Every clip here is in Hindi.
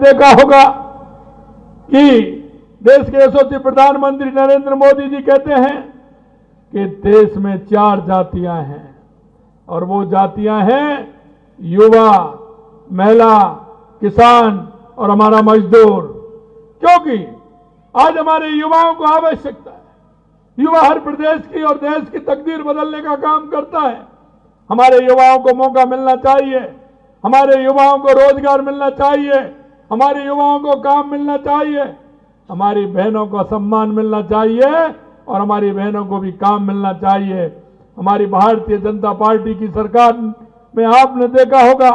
देखा होगा कि देश के यशस्वी प्रधानमंत्री नरेंद्र मोदी जी कहते हैं कि देश में 4 जातियां हैं और वो जातियां हैं युवा, महिला, किसान और हमारा मजदूर। क्योंकि आज हमारे युवाओं को आवश्यकता है। युवा हर प्रदेश की और देश की तकदीर बदलने का काम करता है। हमारे युवाओं को मौका मिलना चाहिए, हमारे युवाओं को रोजगार मिलना चाहिए, हमारे युवाओं को काम मिलना चाहिए, हमारी बहनों को सम्मान मिलना चाहिए और हमारी बहनों को भी काम मिलना चाहिए। हमारी भारतीय जनता पार्टी की सरकार में आपने देखा होगा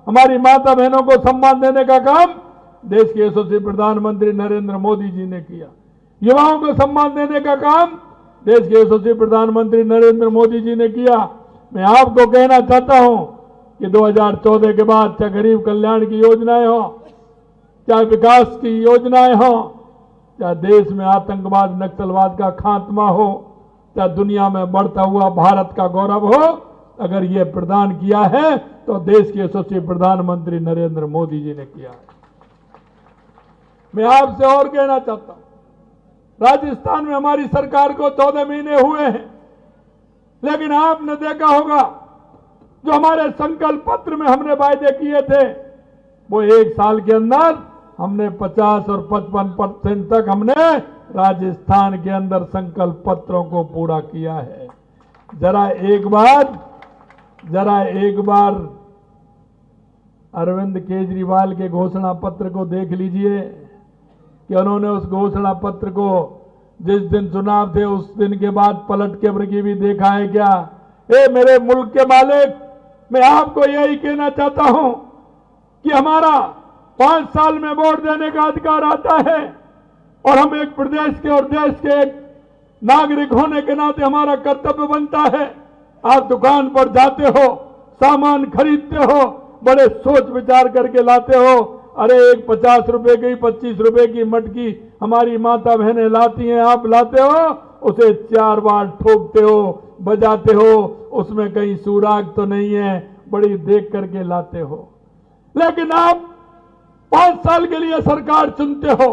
हमारी माता बहनों को सम्मान देने का काम देश के यशस्वी प्रधानमंत्री नरेंद्र मोदी जी ने किया। युवाओं को सम्मान देने का काम देश के यशस्वी प्रधानमंत्री नरेंद्र मोदी जी ने किया। मैं आपको कहना चाहता हूं कि 2014 के बाद चाहे गरीब कल्याण की योजनाएं हो, चाहे विकास की योजनाएं हो, चाहे देश में आतंकवाद नक्सलवाद का खात्मा हो, चाहे दुनिया में बढ़ता हुआ भारत का गौरव हो, अगर ये प्रदान किया है तो देश के यशस्वी प्रधानमंत्री नरेंद्र मोदी जी ने किया है। मैं आपसे और कहना चाहता हूं, राजस्थान में हमारी सरकार को 14 महीने हुए हैं, लेकिन आपने देखा होगा जो हमारे संकल्प पत्र में हमने वायदे किए थे वो 1 साल के अंदर हमने 50 और 55% तक हमने राजस्थान के अंदर संकल्प पत्रों को पूरा किया है। जरा एक बार अरविंद केजरीवाल के घोषणा पत्र को देख लीजिए कि उन्होंने उस घोषणा पत्र को जिस दिन चुनाव थे उस दिन के बाद पलट के भी देखा है क्या? मेरे मुल्क के मालिक, मैं आपको यही कहना चाहता हूं कि हमारा 5 साल में वोट देने का अधिकार आता है और हम एक प्रदेश के और देश के एक नागरिक होने के नाते हमारा कर्तव्य बनता है। आप दुकान पर जाते हो, सामान खरीदते हो, बड़े सोच विचार करके लाते हो। अरे एक 50 रुपए की 25 रुपए की मटकी हमारी माता बहनें लाती हैं, आप लाते हो, उसे 4 बार ठोकते हो, बजाते हो, उसमें कहीं सुराग तो नहीं है, बड़ी देख करके लाते हो। लेकिन आप 5 साल के लिए सरकार चुनते हो,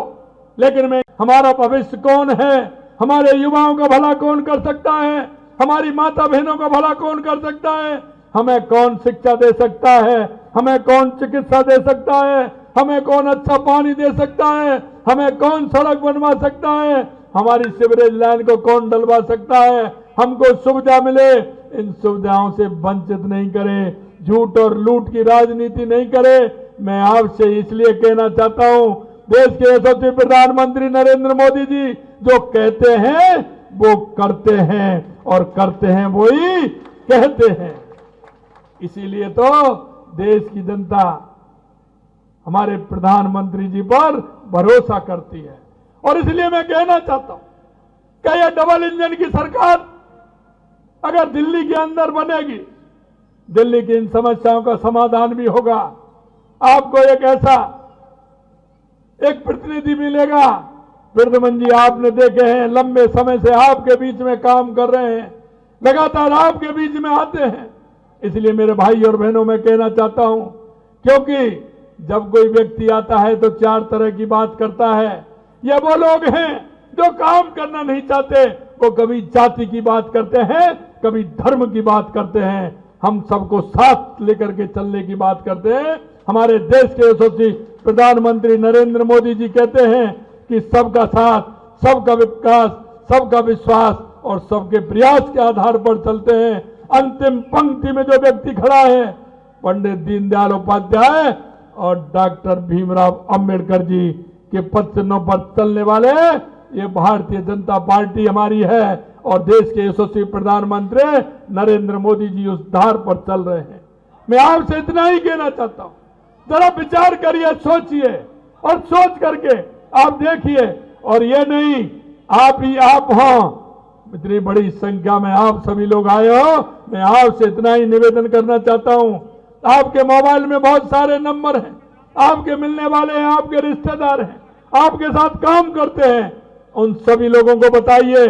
लेकिन हमारा भविष्य कौन है? हमारे युवाओं का भला कौन कर सकता है? हमारी माता बहनों का भला कौन कर सकता है? हमें कौन शिक्षा दे सकता है? हमें कौन चिकित्सा दे सकता है? हमें कौन अच्छा पानी दे सकता है? हमें कौन सड़क बनवा सकता है? हमारी सीवरेज लाइन को कौन डलवा सकता है? हमको सुविधा मिले, इन सुविधाओं से वंचित नहीं करे, झूठ और लूट की राजनीति नहीं करे। मैं आपसे इसलिए कहना चाहता हूं, देश के यशस्वी प्रधानमंत्री नरेंद्र मोदी जी जो कहते हैं वो करते हैं और करते हैं वही कहते हैं। इसीलिए तो देश की जनता हमारे प्रधानमंत्री जी पर भरोसा करती है। और इसलिए मैं कहना चाहता हूं कि यह डबल इंजन की सरकार अगर दिल्ली के अंदर बनेगी, दिल्ली की इन समस्याओं का समाधान भी होगा। आपको एक प्रतिनिधि मिलेगा। वृद्धमन जी आपने देखे हैं, लंबे समय से आपके बीच में काम कर रहे हैं, लगातार आपके बीच में आते हैं। इसलिए मेरे भाई और बहनों मैं कहना चाहता हूं, क्योंकि जब कोई व्यक्ति आता है तो 4 तरह की बात करता है। ये वो लोग हैं जो काम करना नहीं चाहते, वो कभी जाति की बात करते हैं, कभी धर्म की बात करते हैं, हम सबको साथ लेकर के चलने की बात करते हैं। हमारे देश के यशस्वी प्रधानमंत्री नरेंद्र मोदी जी कहते हैं कि सबका साथ, सबका विकास, सबका विश्वास और सबके प्रयास के आधार पर चलते हैं। अंतिम पंक्ति में जो व्यक्ति खड़ा है, पंडित दीनदयाल उपाध्याय और डॉक्टर भीमराव अंबेडकर जी के पद चिन्हों पर चलने वाले ये भारतीय जनता पार्टी हमारी है और देश के यशस्वी प्रधानमंत्री नरेंद्र मोदी जी उस धार पर चल रहे हैं। मैं आपसे इतना ही कहना चाहता हूं, जरा विचार करिए, सोचिए और सोच करके आप देखिए। और ये नहीं आप ही आप हो, इतनी बड़ी संख्या में आप सभी लोग आए हो। मैं आपसे इतना ही निवेदन करना चाहता हूं, आपके मोबाइल में बहुत सारे नंबर हैं, आपके मिलने वाले हैं, आपके रिश्तेदार हैं, आपके साथ काम करते हैं। उन सभी लोगों को बताइए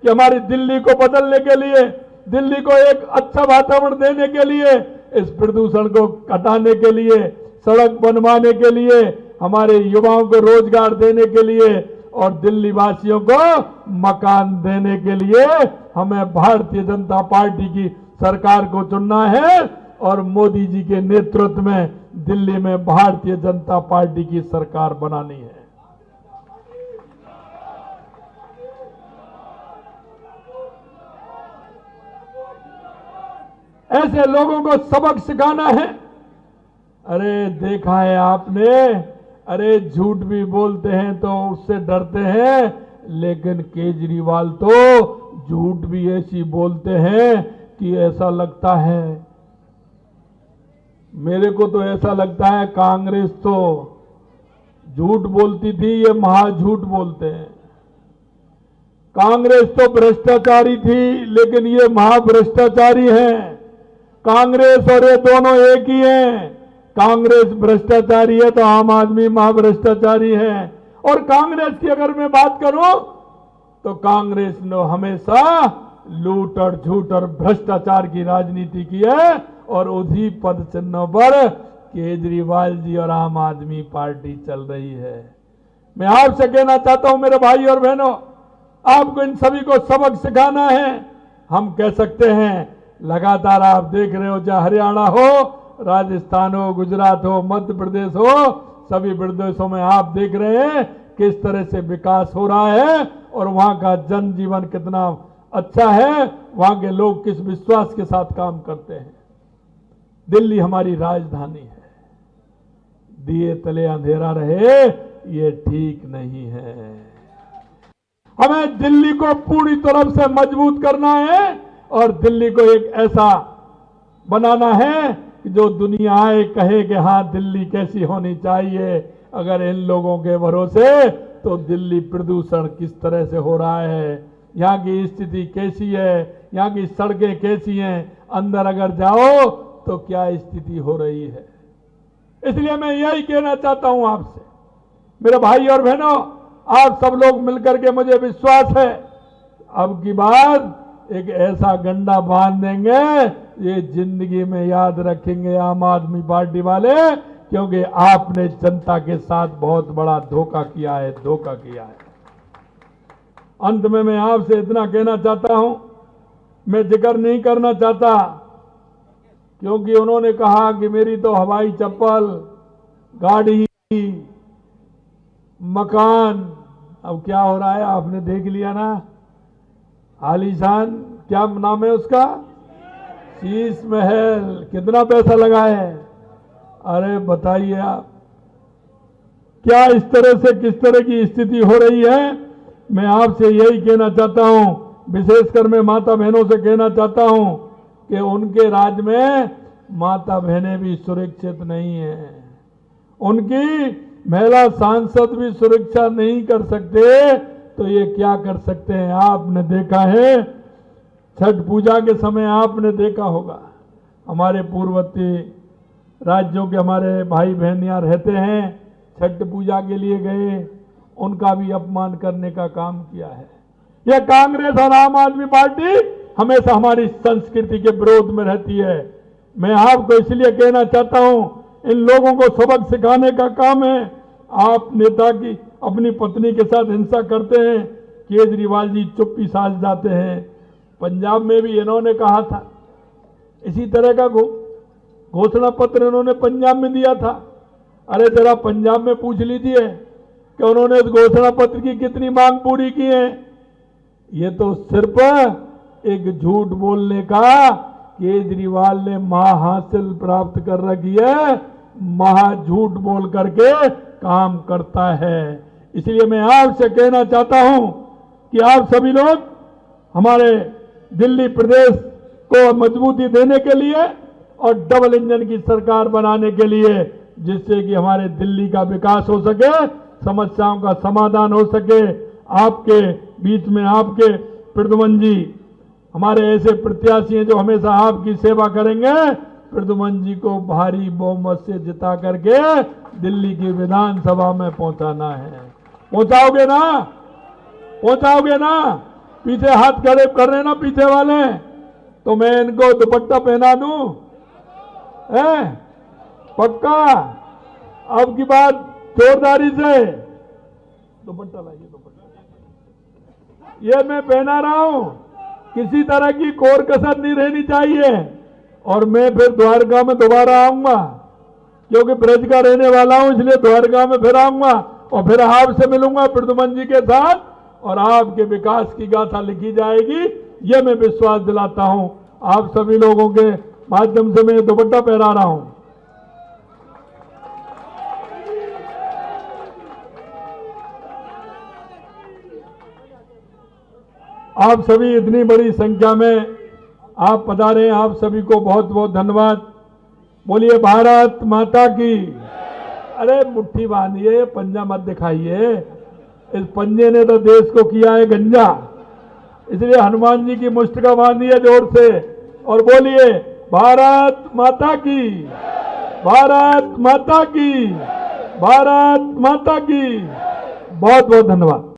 कि हमारी दिल्ली को बदलने के लिए, दिल्ली को एक अच्छा वातावरण देने के लिए, इस प्रदूषण को हटाने के लिए, सड़क बनवाने के लिए, हमारे युवाओं को रोजगार देने के लिए और दिल्ली वासियों को मकान देने के लिए हमें भारतीय जनता पार्टी की सरकार को चुनना है और मोदी जी के नेतृत्व में दिल्ली में भारतीय जनता पार्टी की सरकार बनानी है। ऐसे लोगों को सबक सिखाना है। अरे देखा है आपने, अरे झूठ भी बोलते हैं तो उससे डरते हैं, लेकिन केजरीवाल तो झूठ भी ऐसी बोलते हैं कि ऐसा लगता है, मेरे को तो ऐसा लगता है कांग्रेस तो झूठ बोलती थी, ये महाझूठ बोलते हैं। कांग्रेस तो भ्रष्टाचारी थी, लेकिन ये महाभ्रष्टाचारी हैं। कांग्रेस और ये दोनों एक ही हैं। कांग्रेस भ्रष्टाचारी है तो आम आदमी महाभ्रष्टाचारी है। और कांग्रेस की अगर मैं बात करूं तो कांग्रेस ने हमेशा लूट और झूठ और भ्रष्टाचार की राजनीति की है और उसी पद चिन्हों पर केजरीवाल जी और आम आदमी पार्टी चल रही है। मैं आपसे कहना चाहता हूं मेरे भाई और बहनों, आपको इन सभी को सबक सिखाना है। हम कह सकते हैं, लगातार आप देख रहे हो, चाहे हरियाणा हो, राजस्थान हो, गुजरात हो, मध्य प्रदेश हो, सभी प्रदेशों में आप देख रहे हैं किस तरह से विकास हो रहा है और वहां का जनजीवन कितना अच्छा है, वहां के लोग किस विश्वास के साथ काम करते हैं। दिल्ली हमारी राजधानी है, दिए तले अंधेरा रहे ये ठीक नहीं है। हमें दिल्ली को पूरी तरफ से मजबूत करना है और दिल्ली को एक ऐसा बनाना है कि जो दुनिया आए कहे कि हाँ दिल्ली कैसी होनी चाहिए। अगर इन लोगों के भरोसे तो दिल्ली प्रदूषण किस तरह से हो रहा है, यहाँ की स्थिति कैसी है, यहाँ की सड़कें कैसी हैं, अंदर अगर जाओ तो क्या स्थिति हो रही है। इसलिए मैं यही कहना चाहता हूं आपसे, मेरे भाई और बहनों, आप सब लोग मिलकर के, मुझे विश्वास है अब की बार एक ऐसा गंडा बांध देंगे, ये जिंदगी में याद रखेंगे आम आदमी पार्टी वाले, क्योंकि आपने जनता के साथ बहुत बड़ा धोखा किया है, धोखा किया है। अंत में मैं आपसे इतना कहना चाहता हूं, मैं जिक्र नहीं करना चाहता क्योंकि उन्होंने कहा कि मेरी तो हवाई चप्पल, गाड़ी, मकान, अब क्या हो रहा है आपने देख लिया ना, आलीशान, क्या नाम है उसका, शीश महल, कितना पैसा लगा है। अरे बताइए आप, क्या इस तरह से किस तरह की स्थिति हो रही है। मैं आपसे यही कहना चाहता हूं, विशेषकर मैं माता बहनों से कहना चाहता हूं कि उनके राज्य में माता बहनें भी सुरक्षित नहीं है, उनकी महिला सांसद भी सुरक्षा नहीं कर सकते, तो ये क्या कर सकते हैं। आपने देखा है छठ पूजा के समय, आपने देखा होगा हमारे पूर्ववर्ती राज्यों के हमारे भाई बहन यहाँ रहते हैं, छठ पूजा के लिए गए, उनका भी अपमान करने का काम किया है। यह कांग्रेस और आम आदमी पार्टी हमेशा हमारी संस्कृति के विरोध में रहती है। मैं आपको इसलिए कहना चाहता हूं, इन लोगों को सबक सिखाने का काम है। आप नेता की अपनी पत्नी के साथ हिंसा करते हैं, केजरीवाल जी चुप्पी साध जाते हैं। पंजाब में भी इन्होंने कहा था, इसी तरह का घोषणा पत्र इन्होंने पंजाब में दिया था। अरे जरा पंजाब में पूछ लीजिए कि उन्होंने इस घोषणा पत्र की कितनी मांग पूरी की है। ये तो सिर्फ एक झूठ बोलने का केजरीवाल ने महाहासिल प्राप्त कर रखी है, महाझूठ बोल करके काम करता है। इसलिए मैं आपसे कहना चाहता हूं कि आप सभी लोग हमारे दिल्ली प्रदेश को मजबूती देने के लिए और डबल इंजन की सरकार बनाने के लिए, जिससे कि हमारे दिल्ली का विकास हो सके, समस्याओं का समाधान हो सके। आपके बीच में आपके प्रद्युमन जी हमारे ऐसे प्रत्याशी हैं जो हमेशा आपकी सेवा करेंगे। प्रद्युमन जी को भारी बहुमत से जिता करके दिल्ली की विधानसभा में पहुंचाना है। पहुंचाओगे ना, पहुंचाओगे ना। पीछे हाथ खड़े कर रहे ना पीछे वाले, तो मैं इनको दुपट्टा पहना दूं, है पक्का। अब की बात जोरदारी से दुपट्टा लाइए, दुपट्टा ये मैं पहना रहा हूं, किसी तरह की कोर कसर नहीं रहनी चाहिए। और मैं फिर द्वारका में दोबारा आऊंगा, क्योंकि ब्रज का रहने वाला हूं, इसलिए द्वारका में फिर आऊंगा और फिर आपसे मिलूंगा प्रद्युम्न जी के साथ, और आपके विकास की गाथा लिखी जाएगी, ये मैं विश्वास दिलाता हूं। आप सभी लोगों के माध्यम से मैं दुपट्टा पहरा रहा हूं। आप सभी इतनी बड़ी संख्या में आप पधारे, आप सभी को बहुत बहुत धन्यवाद। बोलिए भारत माता की। अरे मुट्ठी बांधिए, पंजा मत दिखाइए, इस पंजे ने तो देश को किया है गंजा, इसलिए हनुमान जी की मुष्टिका बांधिए जोर से और बोलिए भारत माता की, भारत माता की, भारत माता की। बहुत बहुत धन्यवाद।